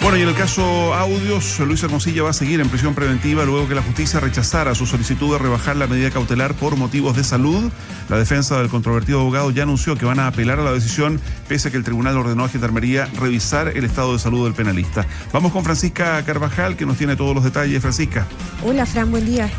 Bueno, y en el caso Audios, Luis Hermosilla va a seguir en prisión preventiva luego que la justicia rechazara su solicitud de rebajar la medida cautelar por motivos de salud. La defensa del controvertido abogado ya anunció que van a apelar a la decisión, pese a que el tribunal ordenó a Gendarmería revisar el estado de salud del penalista. Vamos con Francisca Carvajal, que nos tiene todos los detalles. Francisca. Hola, Fran, buen día.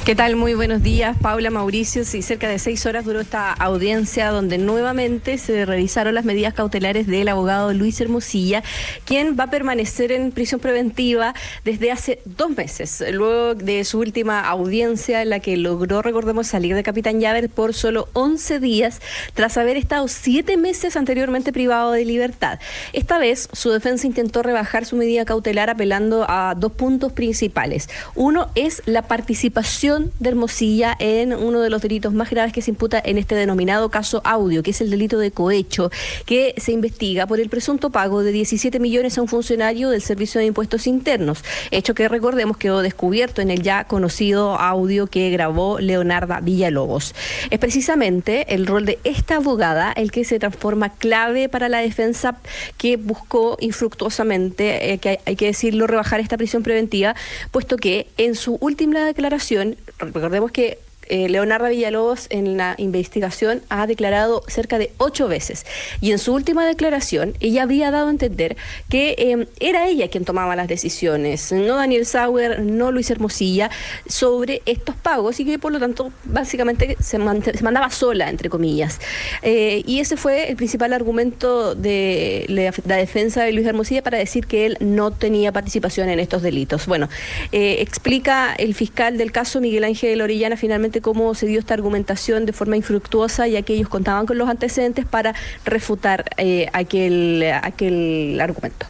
¿Qué tal? Muy buenos días, Paula, Mauricio. Sí, cerca de 6 horas duró esta audiencia donde nuevamente se revisaron las medidas cautelares del abogado Luis Hermosilla, quien va a permanecer en prisión preventiva desde hace 2 meses, luego de su última audiencia en la que logró, recordemos, salir de Capitán Llaver por solo 11 días, tras haber estado 7 meses anteriormente privado de libertad. Esta vez, su defensa intentó rebajar su medida cautelar apelando a 2 puntos principales. Uno es la participación de Hermosilla en uno de los delitos más graves que se imputa en este denominado caso Audio, que es el delito de cohecho, que se investiga por el presunto pago de 17 millones a un funcionario del Servicio de Impuestos Internos, hecho que, recordemos, quedó descubierto en el ya conocido audio que grabó Leonarda Villalobos. Es precisamente el rol de esta abogada el que se transforma clave para la defensa, que buscó infructuosamente, que hay que decirlo, rebajar esta prisión preventiva, puesto que en su última declaración, recordemos que Leonarda Villalobos en la investigación ha declarado cerca de 8 veces, y en su última declaración ella había dado a entender que era ella quien tomaba las decisiones, no Daniel Sauer, no Luis Hermosilla, sobre estos pagos, y que por lo tanto básicamente se mandaba sola, entre comillas. Y ese fue el principal argumento de la defensa de Luis Hermosilla para decir que él no tenía participación en estos delitos. Bueno, explica el fiscal del caso, Miguel Ángel Orellana, finalmente cómo se dio esta argumentación de forma infructuosa, ya que ellos contaban con los antecedentes para refutar aquel argumento.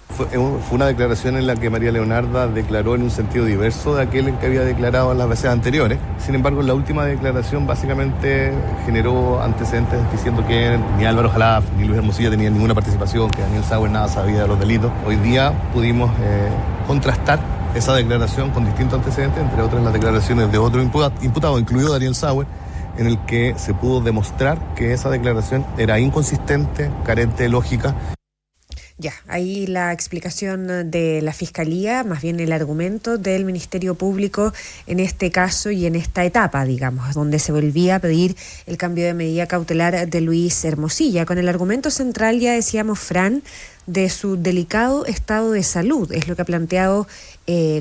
Fue una declaración en la que María Leonarda declaró en un sentido diverso de aquel en que había declarado en las veces anteriores. Sin embargo, la última declaración básicamente generó antecedentes diciendo que ni Álvaro Jalaf ni Luis Hermosilla tenían ninguna participación, que Daniel Sauer nada sabía de los delitos. Hoy día pudimos contrastar esa declaración con distintos antecedentes, entre otras las declaraciones de otro imputado, incluido Daniel Sauer, en el que se pudo demostrar que esa declaración era inconsistente, carente de lógica. Ya, ahí la explicación de la Fiscalía, más bien el argumento del Ministerio Público en este caso y en esta etapa, digamos, donde se volvía a pedir el cambio de medida cautelar de Luis Hermosilla, con el argumento central, ya decíamos, Fran, de su delicado estado de salud. Es lo que ha planteado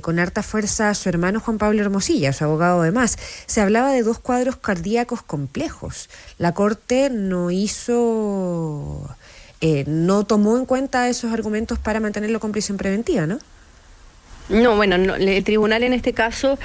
con harta fuerza su hermano Juan Pablo Hermosilla, su abogado además. Se hablaba de 2 cuadros cardíacos complejos. La Corte no tomó en cuenta esos argumentos para mantenerlo con prisión preventiva, ¿no? No, bueno, el tribunal en este caso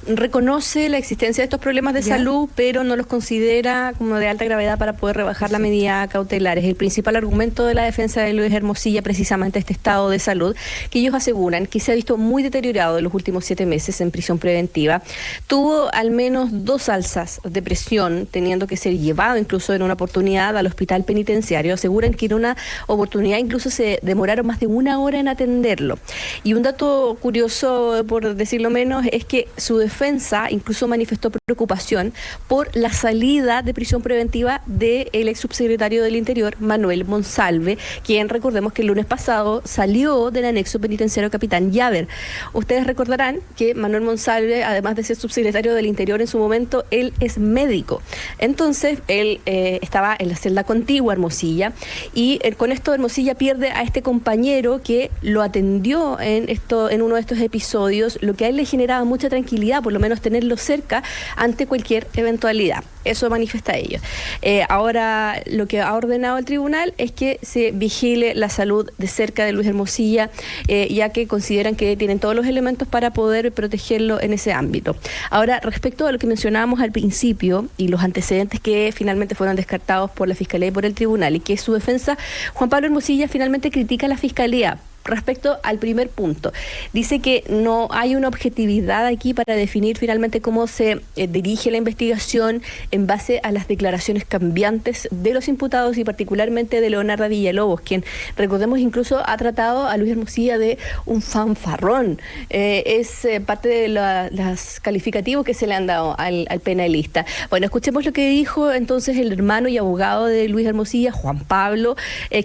reconoce la existencia de estos problemas de salud, pero no los considera como de alta gravedad para poder rebajar la medida cautelar. Es el principal argumento de la defensa de Luis Hermosilla, precisamente este estado de salud, que ellos aseguran que se ha visto muy deteriorado en los últimos 7 meses en prisión preventiva. Tuvo al menos 2 alzas de presión, teniendo que ser llevado incluso en una oportunidad al hospital penitenciario. Aseguran que en una oportunidad incluso se demoraron más de 1 hora en atenderlo. Y un dato curioso, por decirlo menos, es que su defensa incluso manifestó preocupación por la salida de prisión preventiva del ex subsecretario del Interior, Manuel Monsalve, quien, recordemos que el lunes pasado salió del anexo penitenciario Capitán Llaver. Ustedes recordarán que Manuel Monsalve, además de ser subsecretario del Interior en su momento, él es médico. Entonces, él estaba en la celda contigua, Hermosilla, y con esto Hermosilla pierde a este compañero que lo atendió en uno de estos episodios, lo que a él le generaba mucha tranquilidad, por lo menos tenerlo cerca ante cualquier eventualidad. Eso manifiesta ello. Ahora, lo que ha ordenado el tribunal es que se vigile la salud de cerca de Luis Hermosilla, ya que consideran que tienen todos los elementos para poder protegerlo en ese ámbito. Ahora, respecto a lo que mencionábamos al principio y los antecedentes que finalmente fueron descartados por la Fiscalía y por el tribunal, y que su defensa, Juan Pablo Hermosilla finalmente critica a la Fiscalía respecto al primer punto. Dice que no hay una objetividad aquí para definir finalmente cómo se dirige la investigación en base a las declaraciones cambiantes de los imputados y particularmente de Leonarda Villalobos, quien, recordemos, incluso ha tratado a Luis Hermosilla de un fanfarrón. Es parte de los calificativos que se le han dado al penalista. Bueno, escuchemos lo que dijo entonces el hermano y abogado de Luis Hermosilla, Juan Pablo,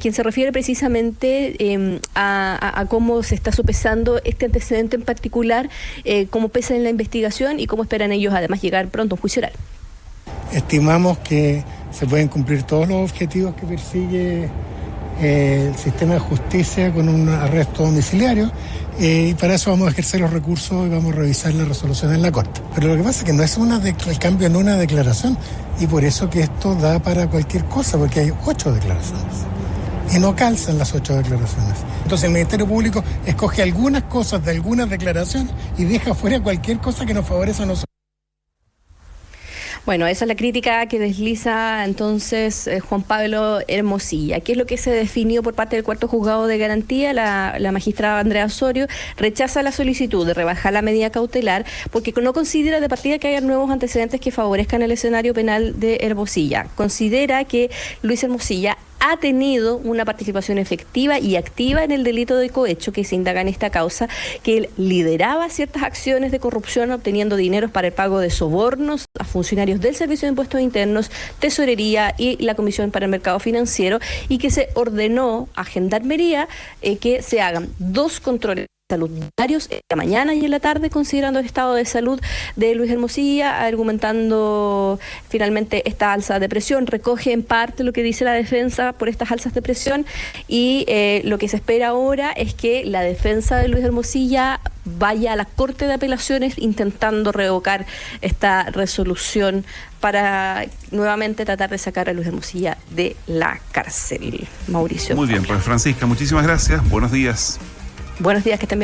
quien se refiere precisamente a a cómo se está sopesando este antecedente en particular, cómo pesa en la investigación y cómo esperan ellos además llegar pronto a un juicio oral. Estimamos que se pueden cumplir todos los objetivos que persigue el sistema de justicia con un arresto domiciliario, y para eso vamos a ejercer los recursos y vamos a revisar la resolución en la Corte. Pero lo que pasa es que no es el cambio en una declaración, y por eso que esto da para cualquier cosa, porque hay 8 declaraciones y no calzan las 8 declaraciones. Entonces el Ministerio Público escoge algunas cosas de algunas declaraciones y deja fuera cualquier cosa que nos favorezca a nosotros. Bueno, esa es la crítica que desliza entonces Juan Pablo Hermosilla. ¿Qué es lo que se definió por parte del cuarto juzgado de garantía? La magistrada Andrea Osorio rechaza la solicitud de rebajar la medida cautelar porque no considera de partida que haya nuevos antecedentes que favorezcan el escenario penal de Hermosilla. Considera que Luis Hermosilla ha tenido una participación efectiva y activa en el delito de cohecho que se indaga en esta causa, que él lideraba ciertas acciones de corrupción obteniendo dineros para el pago de sobornos a funcionarios del Servicio de Impuestos Internos, Tesorería y la Comisión para el Mercado Financiero, y que se ordenó a Gendarmería que se hagan 2 controles salud diarios en la mañana y en la tarde, considerando el estado de salud de Luis Hermosilla, argumentando finalmente esta alza de presión. Recoge en parte lo que dice la defensa por estas alzas de presión, y lo que se espera ahora es que la defensa de Luis Hermosilla vaya a la Corte de Apelaciones intentando revocar esta resolución para nuevamente tratar de sacar a Luis Hermosilla de la cárcel. Mauricio. Muy bien, pues Francisca, muchísimas gracias. Buenos días. Buenos días, que estén bien.